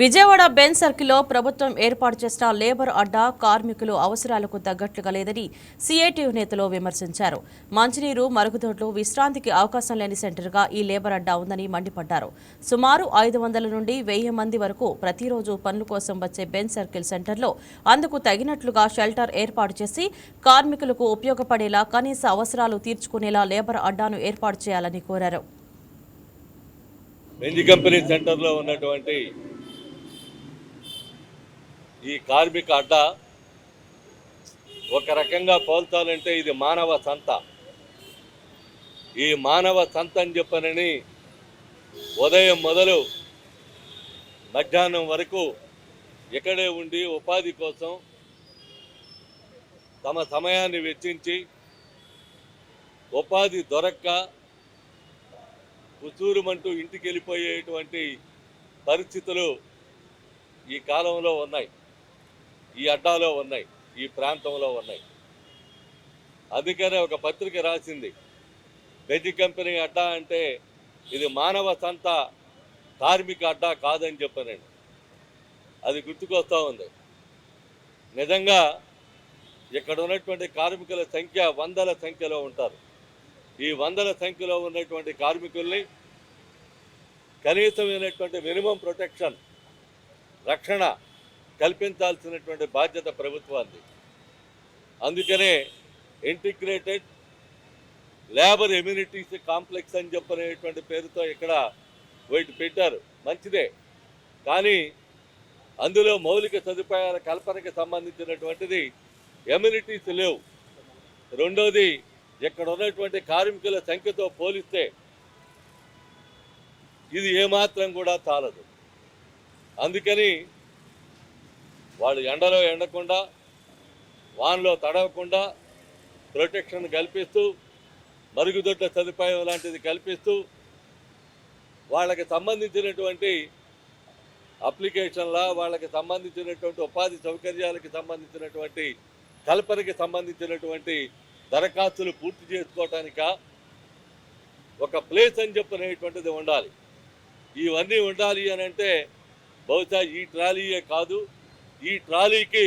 Vijayawada Ben సర్కిల్లో ప్రభుత్వం ఏర్పాటు చేసిన లేబర్ అడ్డా కార్మికులు అవసరాలకు తగ్గట్లుగా లేదని సీఐటీయూ నేతలు విమర్శించారు. మంచినీరు, మరుగుదొడ్లు, విశ్రాంతికి అవకాశం లేని సెంటర్గా ఈ లేబర్ అడ్డా ఉందని మండిపడ్డారు. సుమారు 500 నుండి 1000 మంది వరకు ప్రతిరోజు పనుల కోసం వచ్చే బెన్ సర్కిల్ సెంటర్లో అందుకు తగినట్లుగా షెల్టర్ ఏర్పాటు చేసి కార్మికులకు ఉపయోగపడేలా కనీస అవసరాలు తీర్చుకునేలా లేబర్ అడ్డాను ఏర్పాటు చేయాలని కోరారు. ఈ కార్మిక అడ్డా ఒక రకంగా పోల్చాలంటే ఇది మానవ సంత. ఈ మానవ సంత అని చెప్పనని ఉదయం మొదలు మధ్యాహ్నం వరకు ఇక్కడే ఉండి ఉపాధి కోసం తమ సమయాన్ని వెచ్చించి ఉపాధి దొరక్క ఉసూరుమంటూ ఇంటికి వెళ్ళిపోయేటువంటి పరిస్థితులు ఈ కాలంలో ఉన్నాయి, ఈ అడ్డాలో ఉన్నాయి, ఈ ప్రాంతంలో ఉన్నాయి. అందుకనే ఒక పత్రిక రాసింది, వెజ్ కంపెనీ అడ్డా అంటే ఇది మానవ సంత కార్మిక అడ్డా కాదని చెప్పానండి. అది గుర్తుకొస్తూ ఉంది. నిజంగా ఇక్కడ ఉన్నటువంటి కార్మికుల సంఖ్య వందల సంఖ్యలో ఉంటారు. ఈ వందల సంఖ్యలో ఉన్నటువంటి కార్మికుల్ని కనీసమైనటువంటి మినిమం ప్రొటెక్షన్, రక్షణ కల్పించాల్సినటువంటి బాధ్యత ప్రభుత్వానికి. అందుకనే ఇంటిగ్రేటెడ్ లేబర్ ఎమ్యూనిటీస్ కాంప్లెక్స్ అని చెప్పనేటువంటి పేరుతో ఇక్కడ వీటి పెట్టారు. మంచిదే, కానీ అందులో మౌలిక సదుపాయాల కల్పనకి సంబంధించినటువంటిది ఎమ్యూనిటీస్ లేవు. రెండోది, ఇక్కడ ఉన్నటువంటి కార్మికుల సంఖ్యతో పోలిస్తే ఇది ఏమాత్రం కూడా చాలదు. అందుకని వాళ్ళు ఎండలో ఎండకుండా, వానలో తడవకుండా ప్రొటెక్షన్ కల్పిస్తూ, మరుగుదొడ్ల సదుపాయం లాంటిది కల్పిస్తూ, వాళ్ళకి సంబంధించినటువంటి అప్లికేషన్ల, వాళ్ళకి సంబంధించినటువంటి ఉపాధి సౌకర్యాలకి సంబంధించినటువంటి కల్పనకి సంబంధించినటువంటి దరఖాస్తులు పూర్తి చేసుకోవటానిక ఒక ప్లేస్ అని చెప్పనేటువంటిది ఉండాలి. ఇవన్నీ ఉండాలి అని అంటే బహుశా ఈ ట్రాలీయే కాదు, ఈ ట్రాలీకి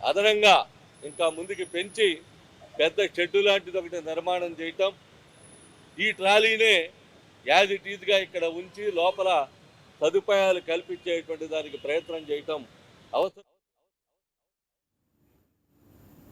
అదనంగా ఇంకా ముందుకు పెంచి పెద్ద షెడ్డు లాంటిది ఒకటి నిర్మాణం చేయటం, ఈ ట్రాలీనే యాజ్ ఇట్ ఈజ్గా ఇక్కడ ఉంచి లోపల సదుపాయాలు కల్పించేటువంటి దానికి ప్రయత్నం చేయటం అవసరం.